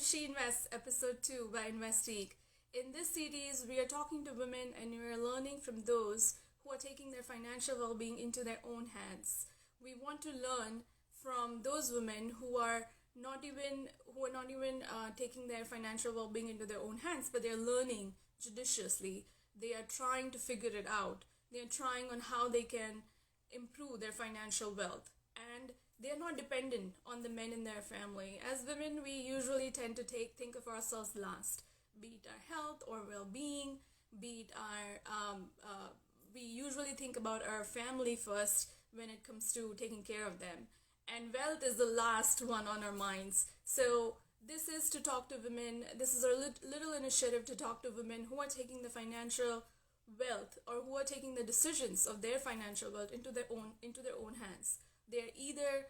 She Invests, Episode 2 by Investeek. In this series, we are talking to women and we are learning from those who are taking their financial well being into their own hands. We want to learn from those women who are not even taking their financial well being into their own hands, but they're learning judiciously. They are trying to figure it out. They are trying on how they can improve their financial wealth. And they are not dependent on the men in their family. As women, we usually tend to think of ourselves last, be it our health or well-being, be it we usually think about our family first when it comes to taking care of them. And wealth is the last one on our minds. So this is to talk to women. This is a little initiative to talk to women who are taking the financial wealth or who are taking the decisions of their financial wealth into their own hands. They're either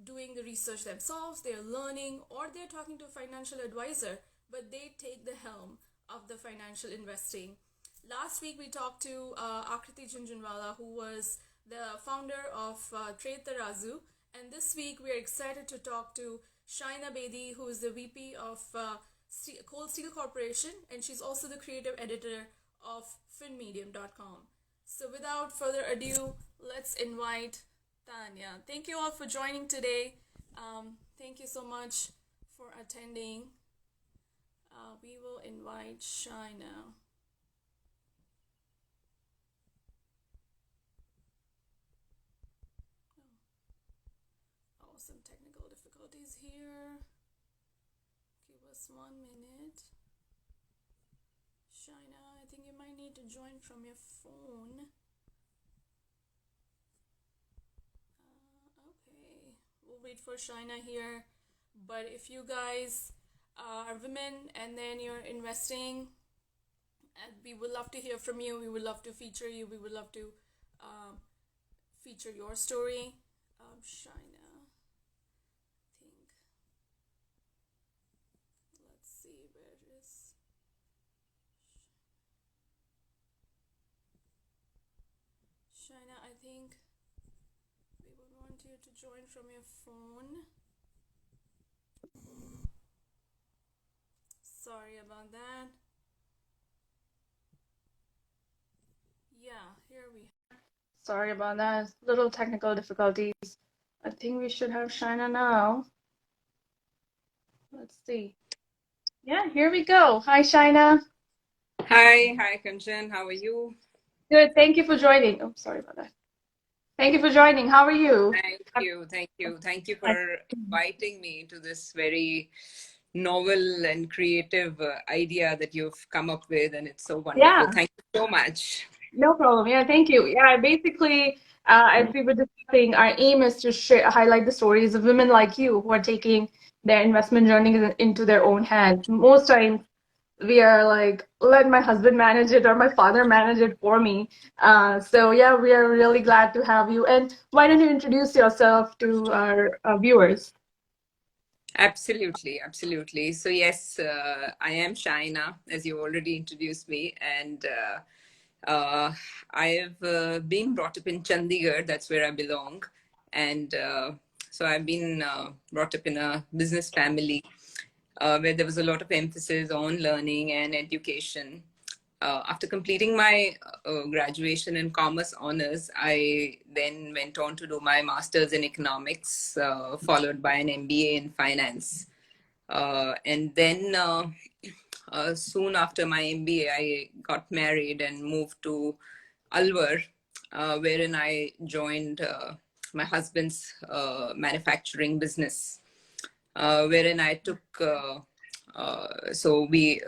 doing the research themselves, they're learning, or they're talking to a financial advisor, but they take the helm of the financial investing. Last week we talked to Akriti Junjunwala, who was the founder of Trade Tarazu, and this week we are excited to talk to Shaina Bedi, who is the VP of Cold Steel Corporation, and she's also the creative editor of finmedium.com. So without further ado, let's invite Tanya. Thank you all for joining today. Thank you so much for attending. We will invite Shaina. Oh, some technical difficulties here. Give us 1 minute. Shaina, I think you might need to join from your phone. Okay, we'll wait for Shaina here. But if you guys are women and then you're investing, and we would love to hear from you. We would love to feature you. We would love to feature your story. Shaina, I think. Let's see, where is Shaina? I think we would want you to join from your phone. Sorry about that. Yeah, here we. Sorry about that. Little technical difficulties. I think we should have Shaina now. Let's see. Yeah, here we go. Hi, Shaina. Hi, Kanchan. How are you? Good. Thank you for joining. Oh, sorry about that. Thank you for joining. How are you? Thank you for inviting me to this very novel and creative idea that you've come up with, and it's so wonderful. Yeah, Thank you so much. no problem. Yeah, thank you. Yeah, basically, as we were discussing, our aim is to highlight the stories of women like you who are taking their investment journey into their own hands. Most times, we are like, let my husband manage it or my father manage it for me. So yeah, we are really glad to have you. And why don't you introduce yourself to our viewers? Absolutely. So yes, I am Shaina, as you already introduced me, and I've been brought up in Chandigarh. That's where I belong, and so I've been brought up in a business family where there was a lot of emphasis on learning and education. After completing my graduation in commerce honors, I then went on to do my master's in economics, followed by an MBA in finance. And then soon after my MBA, I got married and moved to Alwar, wherein I joined my husband's manufacturing business, wherein I took, so we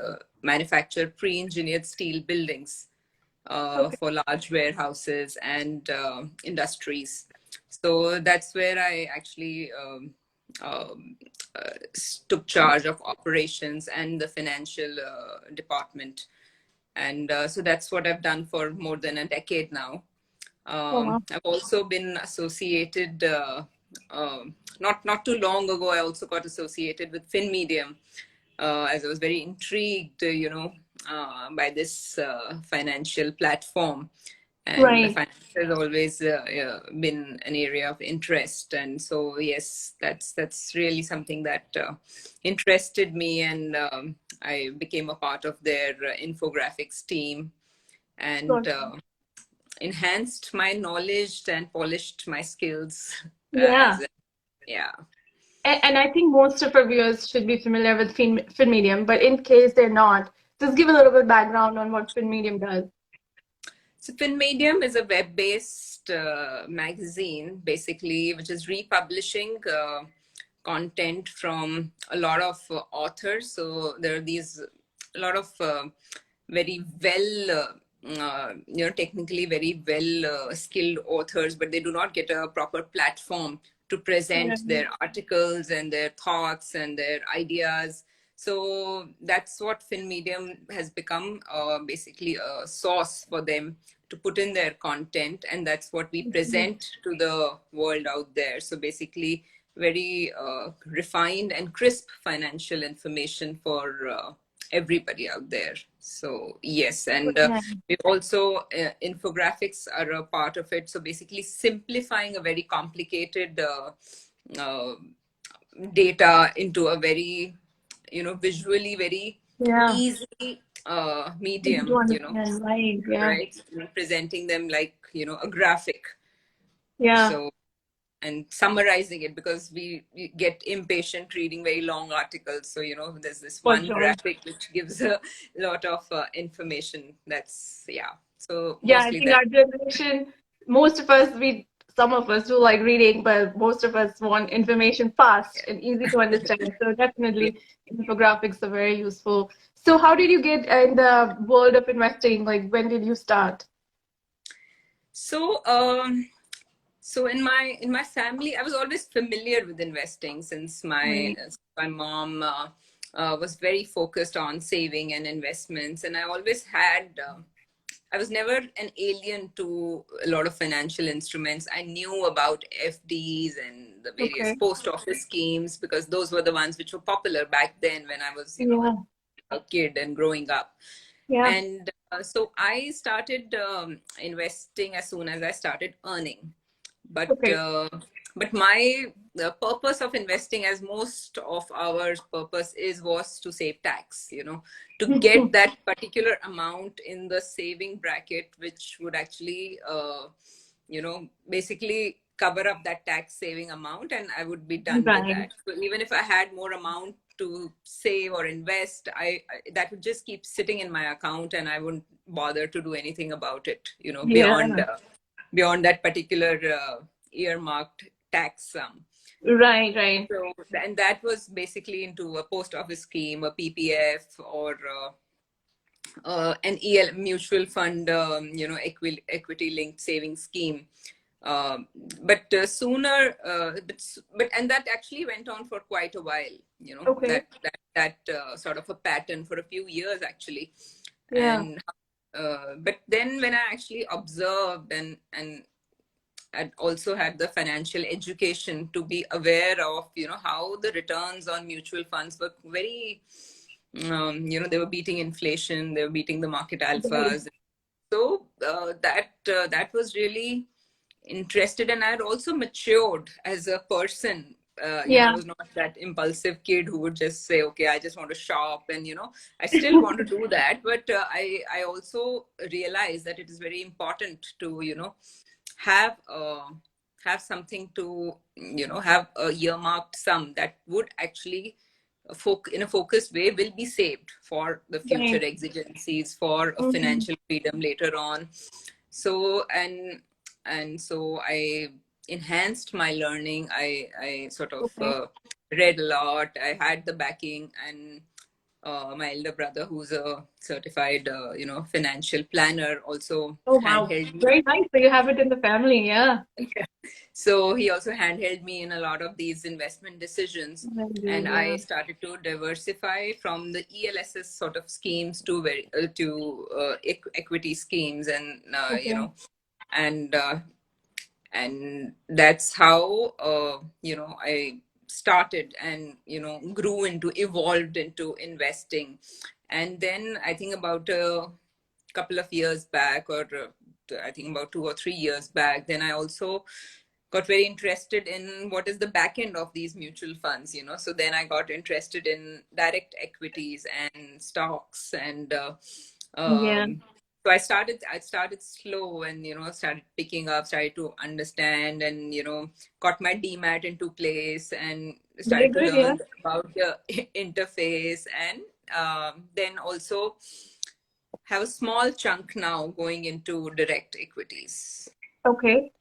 manufacture pre-engineered steel buildings Okay. for large warehouses and industries. So that's where I actually um, took charge of operations and the financial department. And so that's what I've done for more than a decade now. Oh, wow. I've also been associated, not too long ago, I also got associated with FinMedium, as I was very intrigued, by this financial platform. and Right. finance has always been an area of interest. And so yes, that's really something that interested me, and I became a part of their infographics team, and Got enhanced my knowledge and polished my skills Yeah. as a, yeah. And I think most of our viewers should be familiar with FinMedium, but in case they're not, just give a little bit background on what FinMedium does. So FinMedium is a web-based magazine, basically, which is republishing content from a lot of authors. So there are these a lot of very well, technically very well skilled authors, but they do not get a proper platform to Yeah. present their articles and their thoughts and their ideas. So that's what FinMedium has become, basically a source for them to put in their content, and that's what we present to the world out there. So basically, very refined and crisp financial information for everybody out there. So yes, and Yeah. we also infographics are a part of it. So basically, simplifying a very complicated uh, data into a very, visually very Yeah. easy Easy to medium, understand. Right. Yeah. right? Presenting them like, a graphic. Yeah. So, and summarizing it, because we get impatient reading very long articles. So, there's this For one sure. graphic which gives a lot of information. That's, yeah. So Yeah, I mostly think that. our generation, most of us, some of us do like reading, but most of us want information fast and easy to understand. So Yeah. definitely infographics are very useful. So how did you get in the world of investing? Like when did you start? So, so in my family, I was always familiar with investing, since my Right. my mom was very focused on saving and investments, and I always had. I was never an alien to a lot of financial instruments. I knew about FDs and the various Okay. post office schemes, because those were the ones which were popular back then when I was, Yeah. a kid and growing up. Yeah. And so I started investing as soon as I started earning. But Okay. my the purpose of investing, as most of our purpose was to save tax, to get that particular amount in the saving bracket, which would actually basically cover up that tax saving amount, and I would be done with Right. that. So even if I had more amount to save or invest, that would just keep sitting in my account, and I wouldn't bother to do anything about it, beyond Yeah. beyond that particular earmarked tax sum. Right. Right. So, and that was basically into a post office scheme, a PPF, or an mutual fund, equity linked savings scheme. Um, but sooner, and that actually went on for quite a while. Okay. That sort of a pattern for a few years actually. Yeah. And but then when I actually observed, and I also had the financial education to be aware of, how the returns on mutual funds were very, they were beating inflation, they were beating the market Right. alphas. So that was really interested, and I had also matured as a person. I Yeah. was not that impulsive kid who would just say, "Okay, I just want to shop," and I still want to do that. But I also realized that it is very important to have have something to have a earmarked sum that would actually in a focused way will be saved for the future Right. exigencies, for a Hmm. financial freedom later on. So and so I enhanced my learning. I sort of Okay. read a lot. I had the backing, and my elder brother, who's a certified financial planner, also Oh, wow. handheld me. Very nice. So you have it in the family. Yeah. So he also handheld me in a lot of these investment decisions, I do. and I Yeah. started to diversify from the ELSS sort of schemes to equity schemes, and Okay. and and that's how I started, and grew into evolved into investing. And then I think about a couple of years back, or I think about 2 or 3 years back. Then I also got very interested in what is the back end of these mutual funds, so then I got interested in direct equities and stocks, and Yeah. so I started slow, and started picking up, started to understand, and got my demat into place and Very started to good. Yeah. learn about the interface, and then also have a small chunk now going into direct equities. Okay.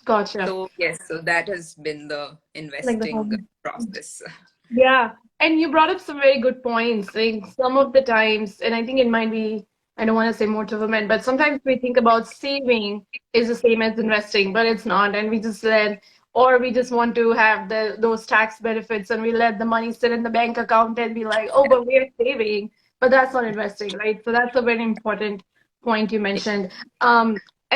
Gotcha. So yes, so that has been the Like the investing whole. process. Yeah, and you brought up some very good points. Like some of the times, and I think it might be, I don't want to say more to women, but sometimes we think about saving is the same as investing, but it's not. And we just or we just want to have those tax benefits and we let the money sit in the bank account and be like, oh, but we're saving, but that's not investing, right? So that's a very important point you mentioned.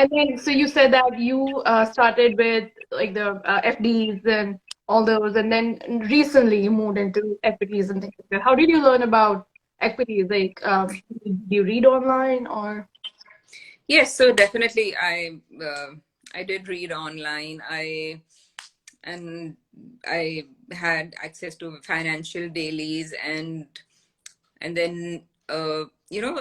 And then, so you said that you started with like the FDs and all those, and then recently you moved into equities and things like that. How did you learn about equities? Like, did you read online or? Yes, so definitely I did read online. And I had access to financial dailies, and then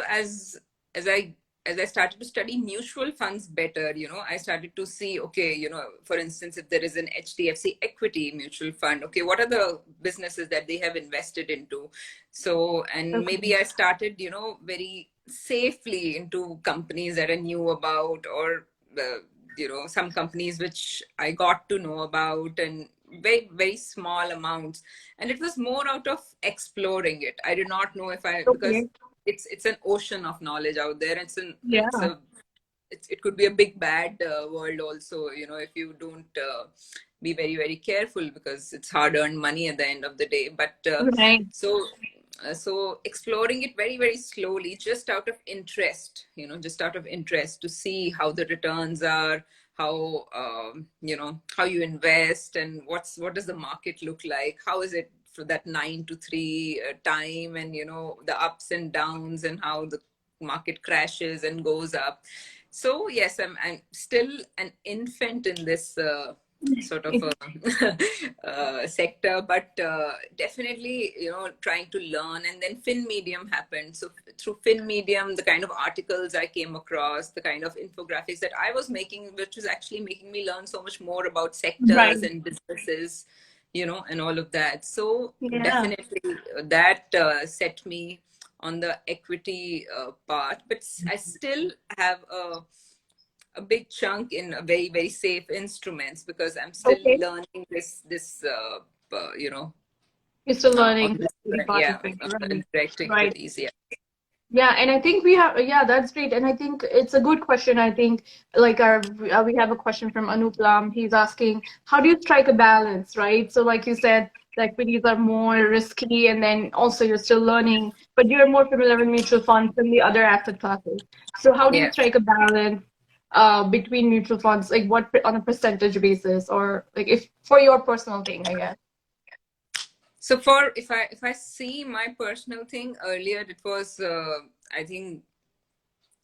as I as I started to study mutual funds better, I started to see, okay, for instance, if there is an HDFC equity mutual fund, okay, what are the businesses that they have invested into? So, and Okay. maybe I started, very safely into companies that I knew about, or some companies which I got to know about, and very, very small amounts. And it was more out of exploring it. I did not know if because Okay. it's an ocean of knowledge out there. Yeah. It could be a big bad world also, if you don't be very, very careful, because it's hard earned money at the end of the day. But Right. so so exploring it very, very slowly, just out of interest, just out of interest, to see how the returns are, how how you invest, and what does the market look like, how is it for that 9 to 3 time, and the ups and downs, and how the market crashes and goes up. So yes, I'm still an infant in this sort of sector, but definitely trying to learn. And then fin medium happened. So through fin medium, the kind of articles I came across, the kind of infographics that I was making, which was actually making me learn so much more about Right. sectors and businesses, and all of that. So Yeah. definitely that set me on the equity part, but I still have a big chunk in a very, very safe instruments, because I'm still Okay. learning this You're still on learning this, the part of yeah, it. on the Right. direct Right. equities. Yeah. Yeah, and I think we have, yeah, that's great. And I think it's a good question. I think like we have a question from Anup Lam. He's asking, how do you strike a balance, right? So like you said, the equities are more risky and then also you're still learning, but you're more familiar with mutual funds than the other asset classes. So how do you Yeah. strike a balance between mutual funds, like what on a percentage basis or like if for your personal thing, I guess. So for if I see my personal thing, earlier it was I think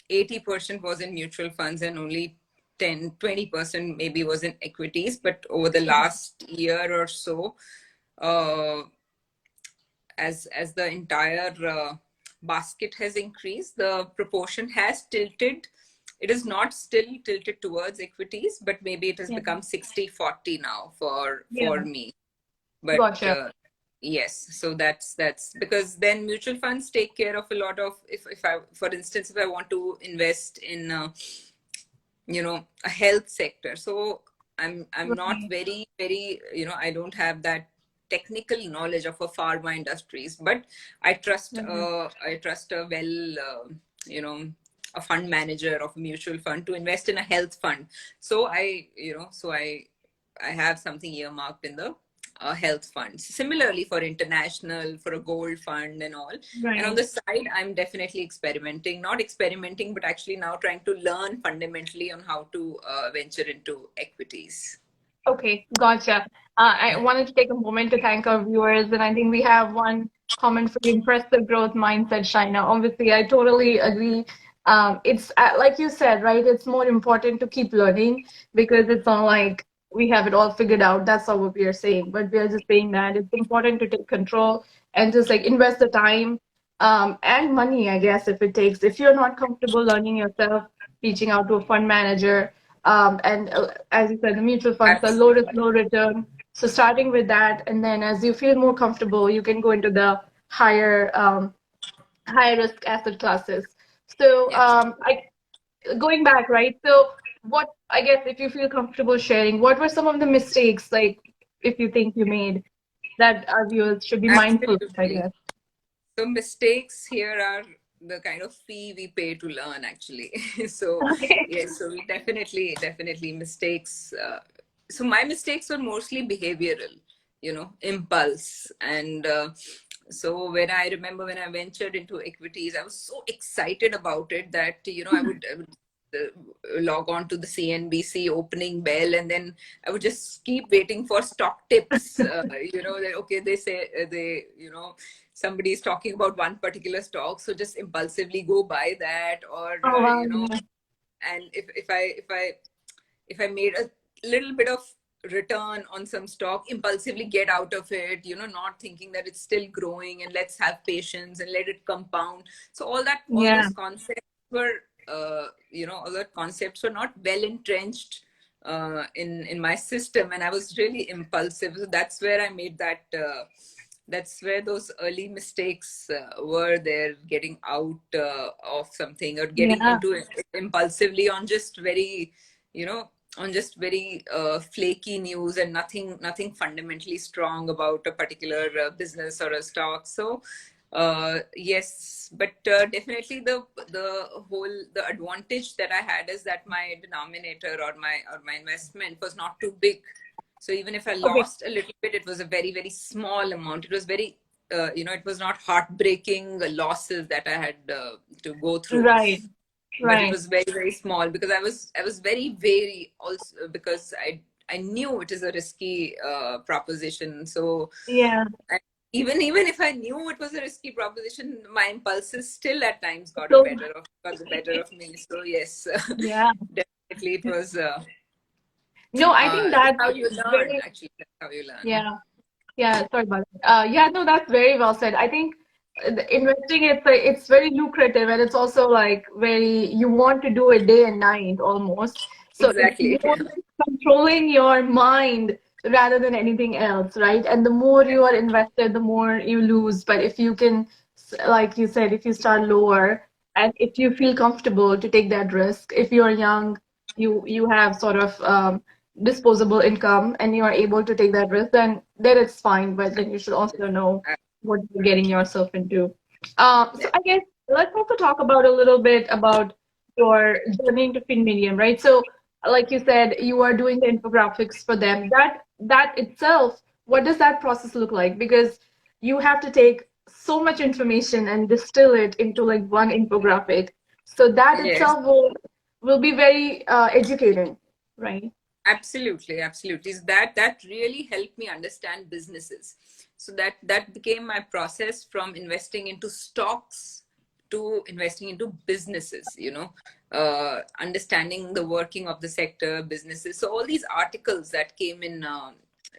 80% was in mutual funds, and only 10-20% maybe was in equities. But over the last year or so, uh, as the entire basket has increased, the proportion has tilted. It is not still tilted towards equities, but maybe it has Yeah. become 60-40 now for Yeah. me. But Gotcha. yes, so that's because then mutual funds take care of a lot of, if I, for instance, if I want to invest in a health sector, so I'm not Right. very, very, I don't have that technical knowledge of a pharma industries, but Right. I trust a well you know a fund manager of a mutual fund to invest in a health fund. So I have something earmarked in the health funds. Similarly, for international, for a gold fund and all. And on Right. the side, I'm definitely experimenting, not experimenting, but actually now trying to learn fundamentally on how to venture into equities. Okay, gotcha. I wanted to take a moment to thank our viewers, and I think we have one comment for the impressive growth mindset, Shaina. Obviously, I totally agree. It's like you said, right? It's more important to keep learning because it's not like we have it all figured out. That's not what we are saying, but we are just saying that it's important to take control and just like invest the time and money, I guess, if it takes. If you're not comfortable learning yourself, reaching out to a fund manager, and as you said, the mutual funds are low risk, Absolutely. low return. So starting with that, and then as you feel more comfortable, you can go into the higher risk asset classes. So Yeah. going back, right? So what I guess if you feel comfortable sharing, what were some of the mistakes like if you think you made that our viewers should be mindful of, I Absolutely. guess? So mistakes here are the kind of fee we pay to learn, actually. So Okay. yes, so we definitely mistakes. So my mistakes were mostly behavioral, impulse. And so when I remember when I ventured into equities, I was so excited about it that, I would log on to the CNBC opening bell, and then I would just keep waiting for stock tips. That okay, they say somebody is talking about one particular stock, so just impulsively go buy that, or Oh wow, yeah. and if I made a little bit of return on some stock, impulsively get out of it, not thinking that it's still growing and let's have patience and let it compound. So all Yeah. those concepts were, all that concepts were not well entrenched in my system, and I was really impulsive. So that's where I made that. That's where those early mistakes were there, getting out of something or getting Yeah. into it impulsively on just very, flaky news, and nothing fundamentally strong about a particular business or a stock. So yes, but definitely the advantage that I had is that my denominator, or my investment, was not too big. So even if I Okay. lost a little bit, it was a very, very small amount. It was very, it was not heartbreaking losses that I had to go through, Right. but it Right. was very, very small, because I was very wary also, because I knew it is a risky proposition. So Yeah. I, even if I knew it was a risky proposition, my impulses still at times So got the better of me. So yes, yeah. definitely it was. No, I think It's that's how you learn. very Actually, that's how you learn. yeah. Yeah, sorry about that. Yeah, no, that's very well said. I think investing it's very lucrative and it's also like very you want to do it day and night almost. So it's Exactly. more controlling your mind rather than anything else, right? And the more you are invested, the more you lose. But if you can, like you said, if you start lower and if you feel comfortable to take that risk, if you're young, you have sort of disposable income and you are able to take that risk, then it's fine. But then you should also know what you're getting yourself into. So Yeah. I guess let's also talk about a little bit about your journey into FinMedium, right? So, like you said, you are doing the infographics for them. That itself, what does that process look like? Because you have to take so much information and distill it into like one infographic. So that Yes. itself will be very educating, right? Absolutely. So that really helped me understand businesses. So that became my process, from investing into stocks to investing into businesses. Understanding the working of the sector, businesses. So all these articles that came in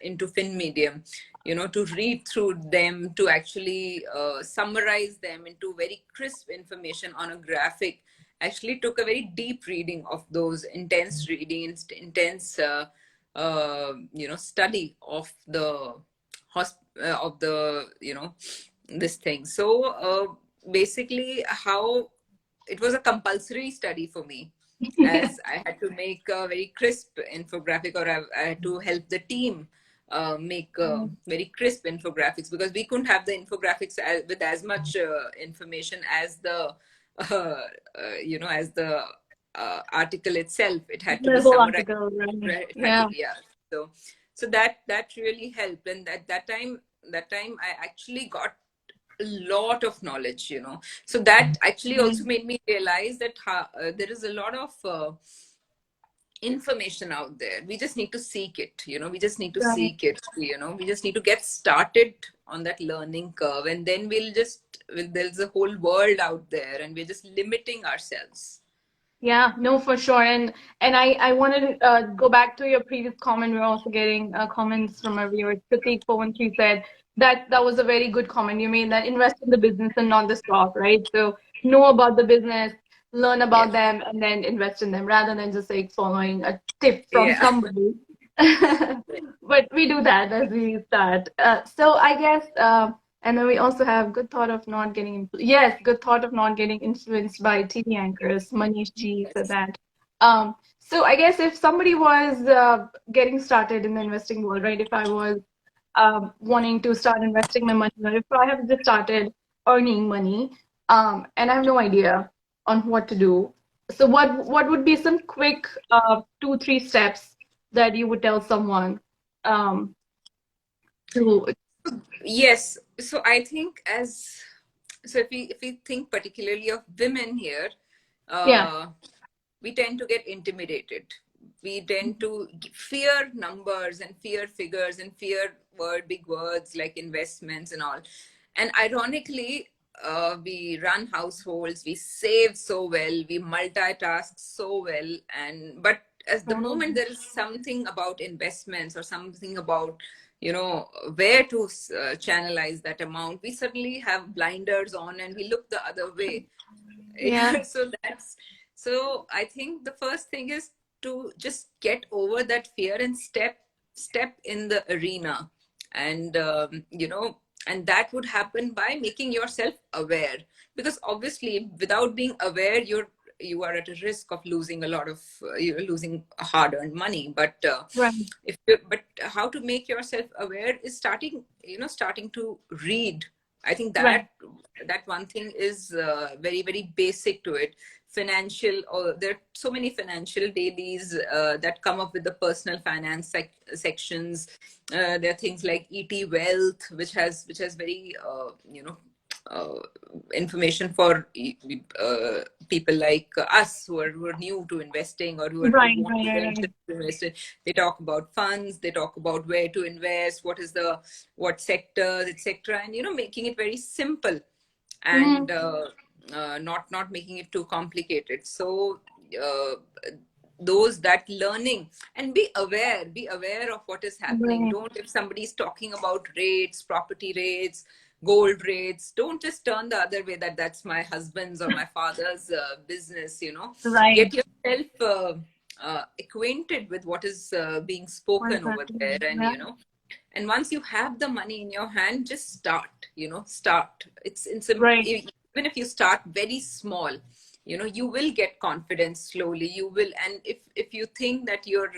into FinMedium, to read through them, to actually summarize them into very crisp information on a graphic, actually took a very deep reading of those, intense reading, intense study of the of the this thing. So basically, how it was a compulsory study for me, Yeah. as I had to make a very crisp infographic, or I had to help the team make very crisp infographics, because we couldn't have the infographics with as much information as the as the article itself. It had to be The whole summarized. article, right? It had to Yeah. be, yeah. So that really helped, and that time I actually got a lot of knowledge. So that actually Right. also made me realize that there is a lot of information out there. We just need to seek it, we just need to Right. seek it, we just need to get started on that learning curve, and then there's a whole world out there, and we're just limiting ourselves. Yeah, no, for sure. And I wanted to go back to your previous comment. We're also getting comments from our viewers. Pratik Pawanchi said that that was a very good comment you made, that invest in the business and not the stock, right? So know about the business, learn about Yes. them, and then invest in them rather than just like following a tip from Yeah. somebody. But we do that as we start. So I guess and then we also have good thought of not getting, good thought of not getting influenced by TV anchors. Manish G said that. So I guess if somebody was getting started in the investing world, right? If I was wanting to start investing my money, or if I have just started earning money, and I have no idea on what to do. So what would be some quick 2-3 steps that you would tell someone to? Yes. So I think if we think particularly of women here, Yeah. uh, we tend to get intimidated. We tend to fear numbers and fear figures and fear big words like investments and all. And ironically, we run households, we save so well, we multitask so well, but as the moment there is something about investments or something about where to channelize that amount, we suddenly have blinders on and we look the other way. Yeah. So I think the first thing is to just get over that fear and step in the arena. And and that would happen by making yourself aware, because obviously without being aware, you are at a risk of losing a lot of you're losing hard-earned money. But Right. but how to make yourself aware is starting to read. I think Right. that one thing is very, very basic to it. Financial, or there are so many financial dailies that come up with the personal finance sections. There are things like ET Wealth, which has very uh, information for people like us who are new to investing, or who Right. want to venture Right. to invest. They talk about funds, they talk about where to invest, what sectors, etc., and making it very simple, Mm-hmm. and not making it too complicated. So uh, those that learning, and be aware of what is happening. Right. Don't, if somebody's talking about rates, property rates, gold rates, don't just turn the other way, that's my husband's or my father's business. Right. Get yourself acquainted with what is being spoken over Exactly. there, and Yeah. and once you have the money in your hand, just start. It's Right. even if you start very small, you will get confidence slowly. You will. And if you think that you're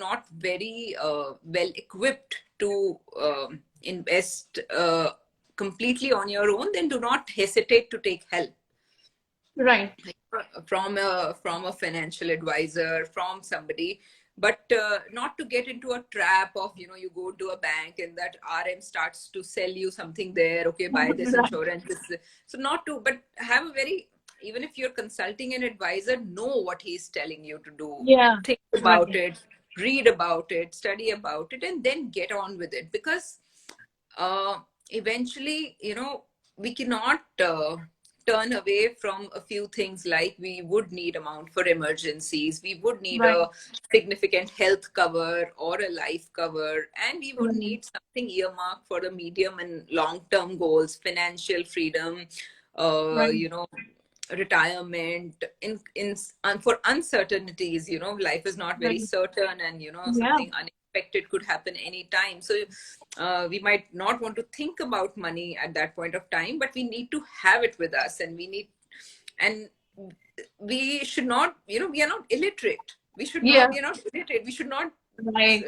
not very well equipped to invest completely on your own, then do not hesitate to take help Right. from a financial advisor, from somebody. But not to get into a trap of you go to a bank and that RM starts to sell you something there. Okay, buy this Right. insurance, so not to, but have a very, even if you're consulting an advisor, know what he's telling you to do. Yeah. Think Right. about it, read about it, study about it, and then get on with it. Because eventually, we cannot turn away from a few things. Like, we would need amount for emergencies, we would need Right. a significant health cover or a life cover, and we would Right. need something earmarked for the medium and long term goals, financial freedom, Right. retirement, for uncertainties. Life is not very Right. certain, and Yeah. something unexpected could happen anytime. So we might not want to think about money at that point of time, but we need to have it with us. And we should not, we are not illiterate. Yeah. We should not Right.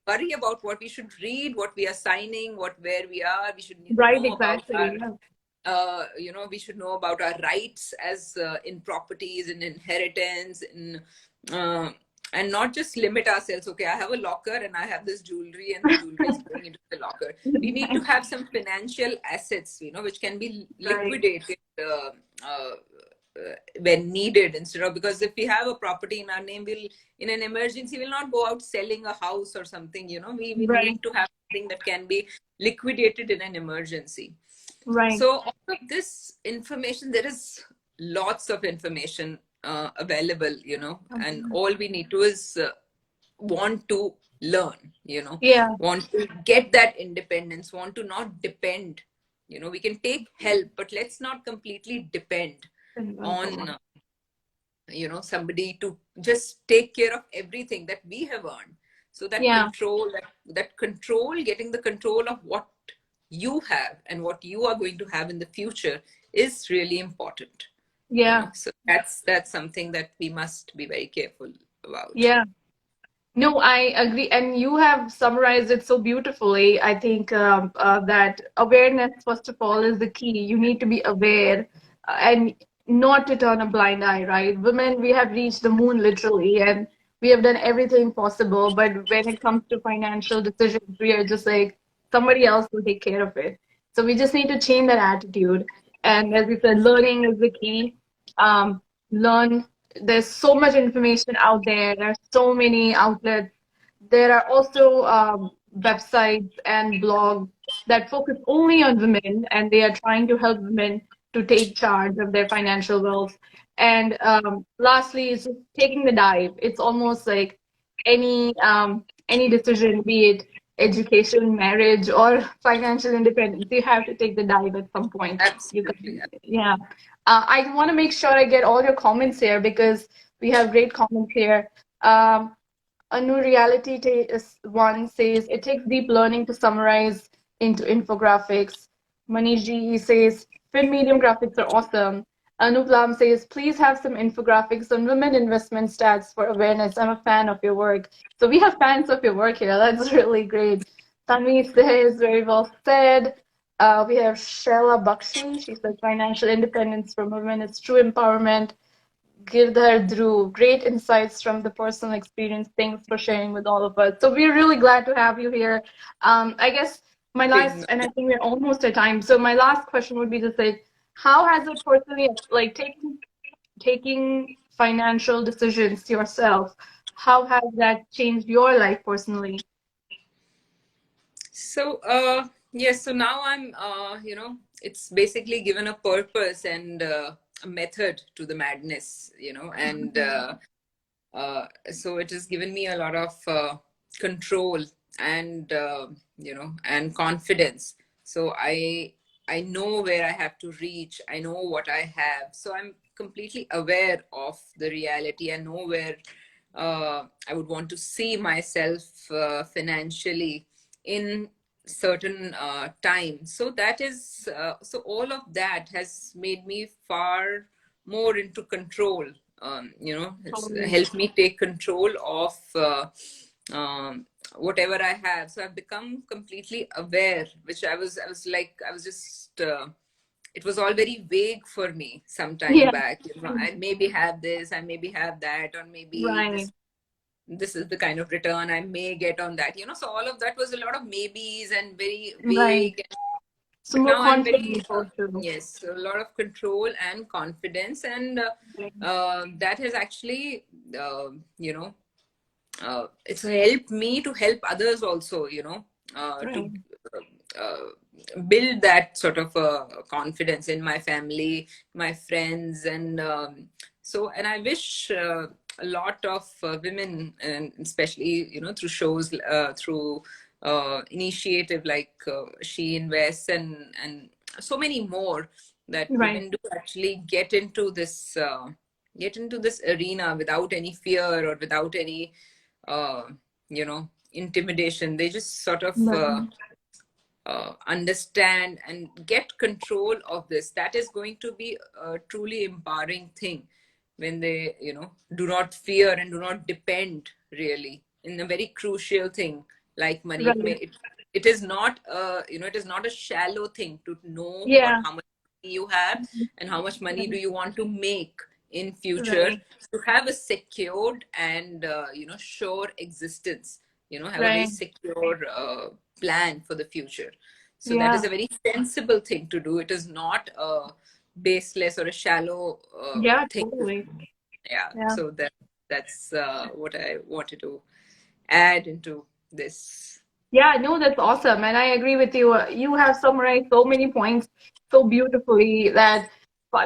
worry about what we should read, what we are signing, where we are. We should Right. know about our, Exactly. Yeah. we should know about our rights as in properties, in inheritance, uh, and not just limit ourselves. Okay, I have a locker and I have this jewelry, and the jewelry is going into the locker. We need to have some financial assets, which can be Right. liquidated when needed, instead of, because if we have a property in our name, we'll, in an emergency, we'll not go out selling a house or something, you know. We Right. need to have something that can be liquidated in an emergency. Right. So all of this information, there is lots of information available, you know, and all we need to is want to learn, you know, Yeah. want to get that independence, want to not depend. You know, we can take help, but let's not completely depend On someone. on, you know, somebody to just take care of everything that we have earned. So that Yeah. control, that control, getting the control of what you have and what you are going to have in the future is really important. You Yeah. know, so that's something that we must be very careful about. Yeah. No, I agree. And you have summarized it so beautifully. I think that awareness, first of all, is the key. You need to be aware and not to turn a blind eye, right? Women, we have reached the moon literally, and we have done everything possible. But when it comes to financial decisions, we are just like, somebody else will take care of it. So we just need to change that attitude. And as we said, learning is the key. Learn, there's so much information out there. There's so many outlets. There are also websites and blogs that focus only on women, and they are trying to help women to take charge of their financial wealth. And lastly, is just taking the dive. It's almost like any decision, be it education, marriage, or financial independence, you have to take the dive at some point. You Absolutely. can, yeah. I want to make sure I get all your comments here because we have great comments here. A new reality one says it takes deep learning to summarize into infographics. Manish G says print medium graphics are awesome. Anup Lam says please have some infographics on women investment stats for awareness. I'm a fan of your work. So we have fans of your work here. That's really great. Tanvi says very well said. We have Sheila Bakshi. She says financial independence for women is true empowerment. Girdhar Dhruv, great insights from the personal experience. Thanks for sharing with all of us. So we're really glad to have you here. I guess my last, and I think we're almost at time. So my last question would be to say, how has it personally, like taking financial decisions yourself, how has that changed your life personally? So, yes, so now I'm, you know, it's basically given a purpose and a method to the madness, you know, and so it has given me a lot of control and, you know, and confidence. So I know where I have to reach. I know what I have. So I'm completely aware of the reality. I know where I would want to see myself financially in certain time. So that is, so all of that has made me far more into control. You know, it's Totally. helped me take control of whatever I have. So I've become completely aware, which I was just, it was all very vague for me some time Yeah, back. You know, I maybe have this, I maybe have that, or maybe right, this is the kind of return I may get on that. You know, so all of that was a lot of maybes and very right. vague. So But more now I'm very, confident also. yes, a lot of control and confidence, and Right, that has actually, you know, it's helped me to help others also, you know, to right, build that sort of confidence in my family, my friends, and so, and I wish a lot of women, and especially, you know, through shows, through initiative like She Invests, and so many more, that right, women do actually get into this arena without any fear or without any uh, you know, intimidation. They just sort of right, understand and get control of this. That is going to be a truly empowering thing, when they, you know, do not fear and do not depend really in a very crucial thing like money. right. It is not a, you know, it is not a shallow thing to know or Yeah, how much money you have and how much money do right, you want to make in future, right, to have a secured and you know, sure existence, you know, have a very right. secure plan for the future. So that Yeah, is a very sensible thing to do. It is not a baseless or a shallow Yeah, thing. totally. Yeah. Yeah. So that's what I wanted to add into this. Yeah, no, that's awesome. And I agree with you. You have summarized so many points so beautifully that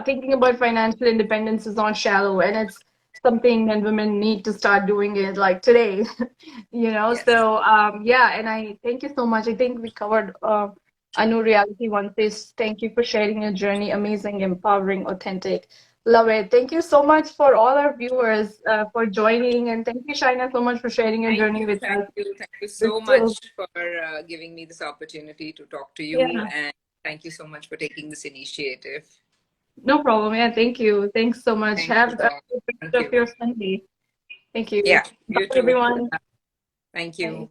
thinking about financial independence is not shallow, and it's something that women need to start doing it like today, you know? Yes. So, yeah, and I thank you so much. I think we covered a new reality one this. Thank you for sharing your journey. Amazing, empowering, authentic. Love it. Thank you so much for all our viewers for joining, and thank you, Shaina, so much for sharing your Thank journey you, with thank us. you, thank you This so was, much for giving me this opportunity to talk to you, yeah. and thank you so much for taking this initiative. No problem. Yeah, thank you. Thanks so much. Thank Have you a all. good Thank rest of you. your Sunday. Thank you. Yeah, Bye, you too. everyone. Thank Bye. you.